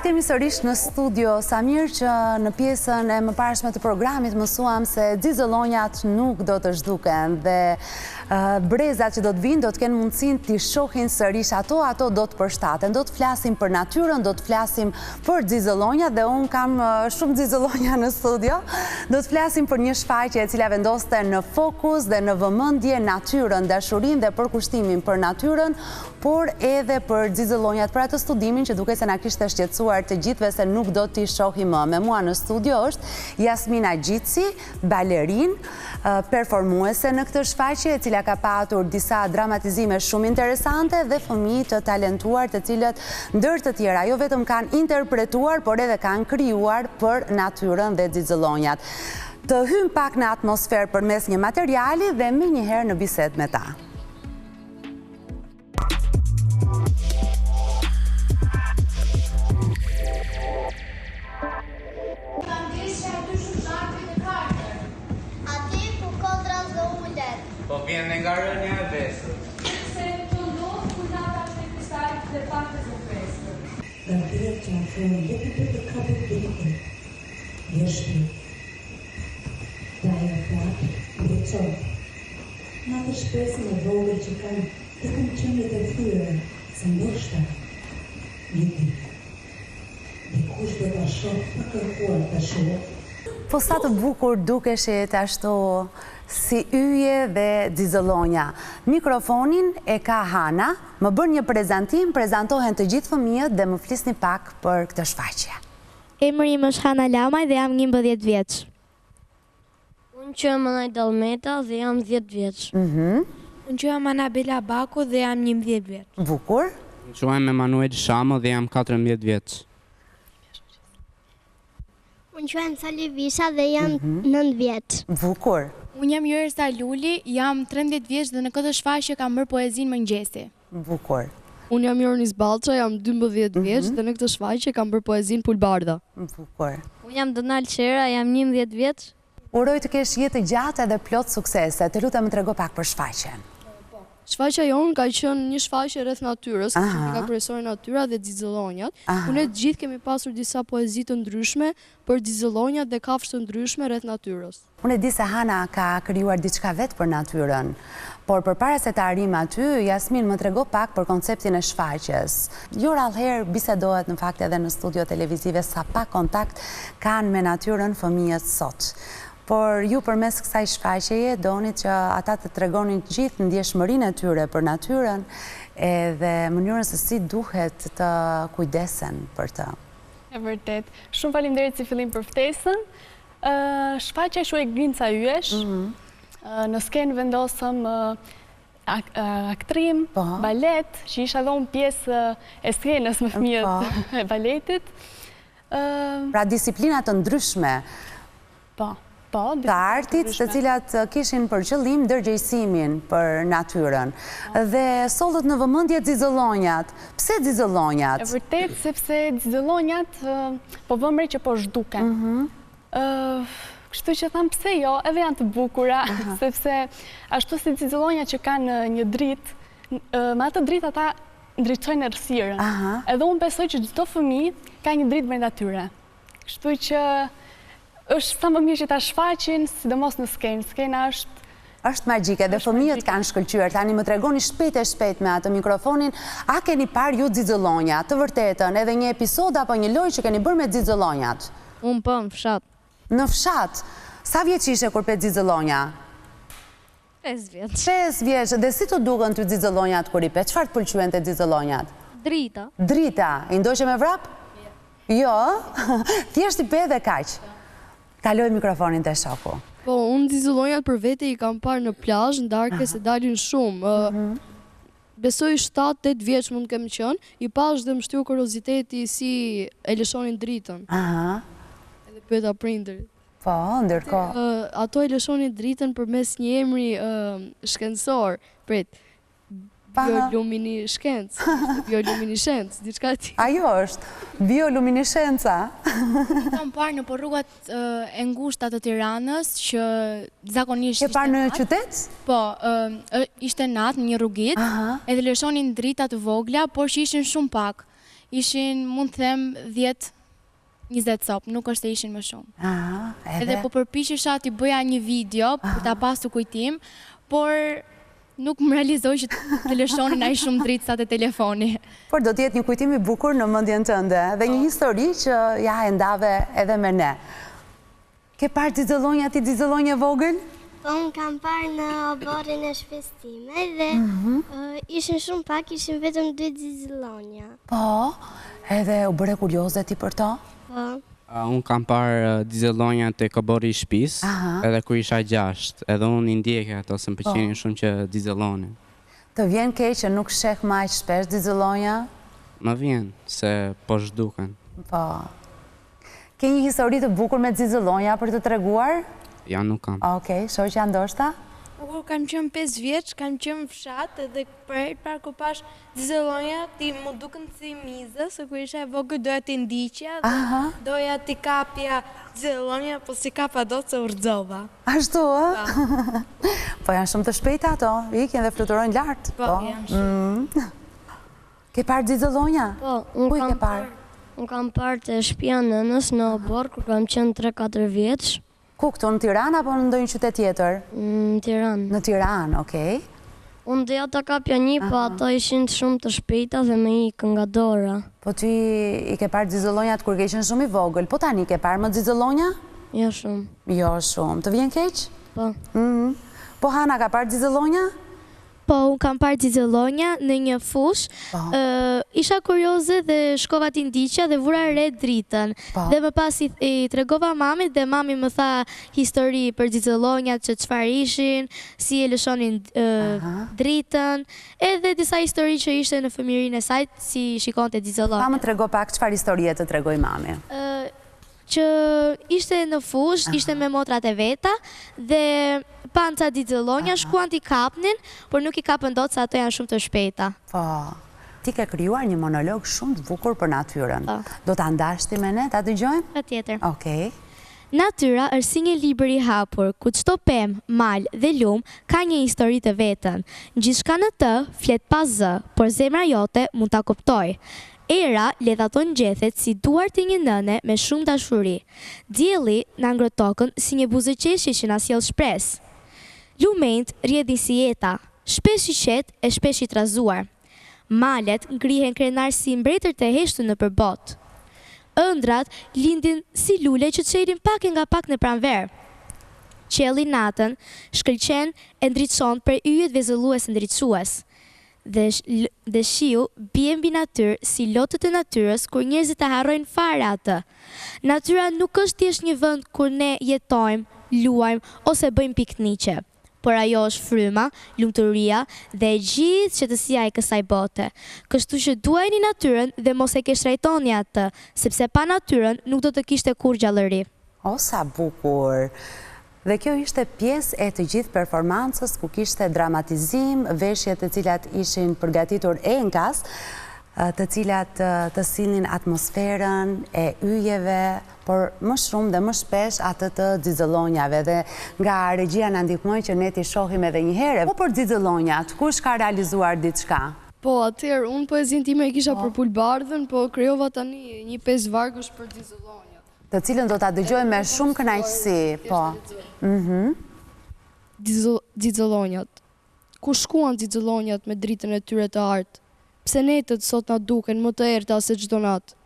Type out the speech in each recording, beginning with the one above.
kemi sërish në studio. Sa mirë që në pjesën e mëparshme të programit mësuam se xixëllonjat nuk do të zhduken dhe brezat që do të vinë do të kenë mundësin të shohin sërish ato do të përshtaten. Do të flasim për natyrën, do të flasim për xixëllonjat dhe unë kam shumë xixëllonja në studio. Do të flasim për një shfaqje e cila vendoste në fokus dhe në vëmendje natyrën, dashurinë dhe përkushtimin për natyrën, por edhe për xixëllonjat, për atë studimin që duke se na kishte shqetësuar të gjithëve se nuk do t'i shohim më. Me mua në studio është Jasmina Gjitsi, balerin, performuese në këtë shfaqje, e cila ka patur disa dramatizime shumë interesante dhe fëmijë të talentuar, të cilët ndër të tjera jo vetëm kanë interpretuar, por edhe kanë krijuar për natyrën dhe xixëllonjat. Të hym pak në atmosferë përmes një materiali dhe menjëherë në bisedë me ta. Po vjen nga rënja e vesër. Se të ndodhë kur nata është e kësaj dhe pak të zëfresër. Në direkt që në fërën, jepi për të kapit dritë. Jeshtë. Da e prapë, ndreqoj. Nga të shpresin e vogë që kanë të këmë qëmjet e thyre, se ndoshta një ditë. Dhe kush dhe të shohë për kërkuar të shohë. Po sa të bukur dukeshit ashtu si yje dhe xixëllonja. Mikrofonin e ka Hana, më bën një prezantim, prezantohen të gjithë fëmijët dhe më flisni pak për këtë shfaqje. Emri im është Hana Lamaj dhe jam 11 vjeç. Unë quhem Dalmeta dhe jam 10 vjeç. Unë quhem Anabela Baku dhe jam 11 vjeç. Bukur. Unë quhem Emanuel Shamo dhe jam 14 vjeç. Unë quhem Sali Visha dhe jam 9 vjeç. Bukur. Unë jam Jërsa Luli, jam 13 vjeç dhe në këtë shfaqje kam bërë poezinë mëngjesi. Bukur. Unë jam Jornis Balça, jam 12 vjeç dhe në këtë shfaqje kam bërë poezinë Pulbardha. Bukur. Unë jam Donald Qera, jam 11 vjeç. Uroj të kesh jetë gjatë edhe plot suksese. Të lutem më trego pak për shfaqjen. Shfaqja jonë ka qenë një shfaqje rreth natyrës, që ka profesori natyra dhe xixëllonjat. Ne të gjithë kemi pasur disa poezi të ndryshme për xixëllonjat dhe kafshë të ndryshme rreth natyrës. Unë e di se Hana ka krijuar diçka vetë për natyrën, por përpara se të arrim aty, Jasmin më trego pak për konceptin e shfaqjes. Jo rallëherë bisedohet në fakt edhe në studio televizive sa pak kontakt kanë me natyrën fëmijët sot. Por ju përmes kësaj shfaqjeje doni që ata të tregonin gjithë ndjeshmërinë e tyre për natyrën edhe mënyrën se si duhet të kujdesen për të. E vërtet. Shumë faleminderit si fillim për ftesën. Shfaqja quhet Grinca Yesh. Në skenë vendosëm aktrim, balet, që isha dhënë pjesë e skenës me fëmijët e baletit. Pra disiplina të ndryshme. Të artit, të cilat kishin për qëllim ndërgjegjësimin për natyrën. Dhe sollët në vëmendje xixëllonjat. Pse xixëllonjat? E vërtet, sepse xixëllonjat po vëmre që po zhduken. Kështu që tham pse jo, edhe janë të bukura, sepse ashtu si xixëllonjat që kanë një dritë, me atë dritë ata ndriçojnë errësirën. Edhe unë besoj që çdo fëmijë ka një dritë brenda tyre. Kështu që është sa më mirë që ta shfaqin, sidomos në skenë. Skena është magjike dhe fëmijët kanë shkëlqyer. Tani më tregoni shpejt me atë mikrofonin, a keni parë ju xixëllonja, të vërtetën, edhe një episod apo një lojë që keni bërë me xixëllonjat? Unë po në fshat. Në fshat? Sa vjeç ishe kur pe xixëllonja? 5 vjeç. 5 vjeç. Dhe si të duken ty xixëllonjat kur i pe? Çfarë të pëlqyen te xixëllonjat? Drita. Drita. I ndoqe me vrap? Jo. Thjesht i pe dhe kaq. Kaloj mikrofonin të shoku. Po, unë xixëllonjat për vete i kam parë në plazh, në darkë se dalin shumë. Besoj 7-8 vjeç mund kem qenë, i pash dhe më shtyu kurioziteti si e lëshonin dritën. Edhe pyeta prindërit. Po, ndërkohë. Ato e lëshonin dritën përmes një emri shkencor, bioluminishencë, diçka ti. Ajo është, bioluminishenca. Kam parë në rrugat e ngushta të Tiranës, që zakonisht... Ke parë në qytet? Po, ishte natë në një rrugit, edhe lëshonin drita të vogla, por që ishin shumë pak. ishin, mund të them, 10-20 copë, nuk është se ishin më shumë. Edhe po përpiqesha t'i bëja një video për ta pasur kujtim, por nuk më realizoj që të lëshonin ai shumë dritë sa të telefoni. Por do t'jetë një kujtim i bukur në mendjen tënde dhe një histori që ja e ndave edhe me ne. Ke parë Xixëllonja ti Xixëllonjë vogël? Po, unë kam parë në oborin e shpes time dhe ishin shumë pak, ishin vetëm 2 Xixëllonja. Po, edhe u bëre kurioze ti për to? Po. Unë kam parë Xixëllonja te kobori i shtëpis, edhe kur isha 6, edhe unë i ndjekja ato se më pëlqenin shumë që Xixëllonin. Të vjen keq që nuk sheh më aq shpesh Xixëllonja? Më vjen se po zhduken. Po. Ke një histori të bukur me Xixëllonja për të treguar? Ja, nuk kam. Okej, shoqja ndoshta? Kur kam qenë 5 vjeç, kam qenë në fshat edhe për herë parë kur pash Xixëllonja, ti mu duken si miza, se kur isha e vogël doja t'i ndiqja dhe doja t'i kapja Xixëllonja, po si kapa dot se urxova. Ashtu, ë? Po janë shumë të shpejta ato, ikin dhe fluturojnë lart. Po, janë shumë. Ke parë Xixëllonja? Po, Ku i ke parë? Unë kam parë të shtëpia nënës në obor, kur kam qenë 3-4 vjeç. Ku, këtu në Tiranë apo në ndonjë qytet tjetër? Në Tiranë. Në Tiranë, okej. Unë doja ta kapja një, po ato ishin shumë të shpejta dhe me ikën nga dora. Po ti i ke parë Xixëllonjat kur ke qenë shumë i vogël, po tani ke parë më Xixëllonja? Jo shumë. Jo shumë. Të vjen keq? Po. Po Hana ka parë Xixëllonja? Po, unë kam parë Xixëllonja në një fush, isha kurioze dhe shkova t'i ndiqja dhe vura re dritën. Dhe më pas i tregova mamit dhe mami më tha histori për Xixëllonjat që çfarë ishin, si e lëshonin dritën, edhe disa histori që ishte në fëmijërinë e saj, si shikonte Xixëllonja. Pa më trego pak çfarë historie të tregoj mami. Që ishte në fush, ishte me motrat e veta dhe panë ca Xixëllonja, shkuan t'i kapnin, por nuk i kapën dot se ato janë shumë të shpejta. Po, ti ke krijuar një monolog shumë të bukur për natyrën. Do ta ndashti me ne, ta dëgjojmë? Patjetër. Okej. Natyra është si një libër i hapur, ku çdo pemë, mal dhe lum ka një histori të vetën. Gjithçka në të flet pa zë, por zemra jote mund ta kuptojë. Era ledh ato ngjethet si duart e një nëne me shumë dashuri. Dielli na ngrot tokën si një buzëqeshje që na sjell shpresë. Lumenjt rrjedhin si jeta, shpesh i qetë e shpesh i trazuar. Malet ngrihen krenar si mbretër të heshtur nëpër botë. Ëndrat lindin si lule që çelin pak e nga pak në pranverë. Qielli natën shkëlqen e ndriçon për yjet vezëllues ndriçues. Dhe shiu bie mbi natyrë si lotët e natyrës kur njerëzit e harrojnë fare atë. Natyra nuk është thjesht një vend kur ne jetojmë, luajmë ose bëjmë pikniqe, por ajo është fryma, lumturia dhe gjithë qetësia e kësaj bote. Kështu që duajini natyrën dhe mos e keq trajtoni atë, sepse pa natyrën nuk do të kishte kurrë gjallëri. O sa bukur! Dhe kjo ishte pjesë e të gjithë performancës ku kishte dramatizim, veshjet të cilat ishin përgatitur enkas, të cilat të sillnin atmosferën e yjeve, por më shumë dhe më shpesh atë të Xixëllonjave. Dhe nga regjia na ndihmoi që ne t'i shohim edhe një herë. Po për Xixëllonjat, kush ka realizuar diçka? Po, atëherë unë poezinë time e kisha për Pulbardhën, po krijova tani një 5 vargësh për Xixëllonjat. Të cilën do ta dëgjojmë me shumë kënaqësi, po. Xixëllonjat. Ku shkuan Xixëllonjat me dritën e tyre të artë? Pse netët sot na duken më të errta se çdo natë?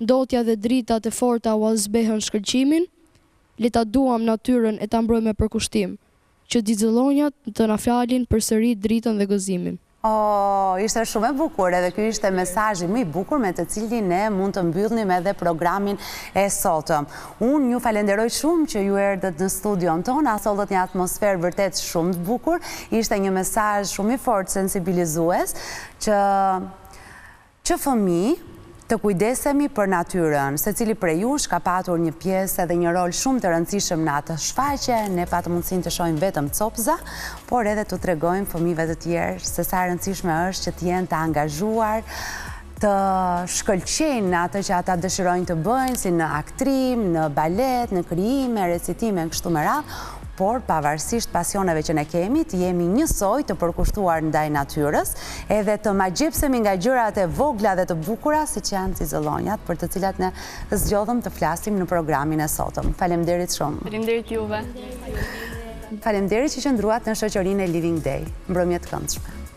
Ndotja dhe dritat e forta u zbehën shkëlqimin? Le ta duam natyrën e ta mbrojmë me përkushtim, që Xixëllonjat të na fjalin përsëri dritën dhe gëzimin. Ishte shumë e bukur edhe ky ishte mesazhi më i bukur me të cilin ne mund të mbyllnim edhe programin e sotëm. Unë ju falenderoj shumë që ju erdhët në studion tonë, asollët një atmosferë vërtet shumë të bukur, ishte një mesazh shumë i fortë sensibilizues që fëmijë të kujdesemi për natyrën, secili prej jush ka patur një pjesë edhe një rol shumë të rëndësishëm në atë shfaqje, ne patë mundësinë të shohim vetëm copza, por edhe të tregojmë fëmijëve të tjerë se sa e rëndësishme është që të jenë të angazhuar, të shkëlqejnë në atë që ata dëshirojnë të bëjnë, si në aktrim, në balet, në krijime, recitime, kështu me radhë, por pavarësisht pasioneve që ne kemi, të jemi njësoj të përkushtuar ndaj natyrës, edhe të magjepsemi nga gjërat e vogla dhe të bukura, si që janë zizëllonjat, për të cilat ne zgjodhëm të flasim në programin e sotëm. Faleminderit shumë. Faleminderit juve. Faleminderit që qëndruat në shoqërinë e Living Day. Mbrëmje të këndshme.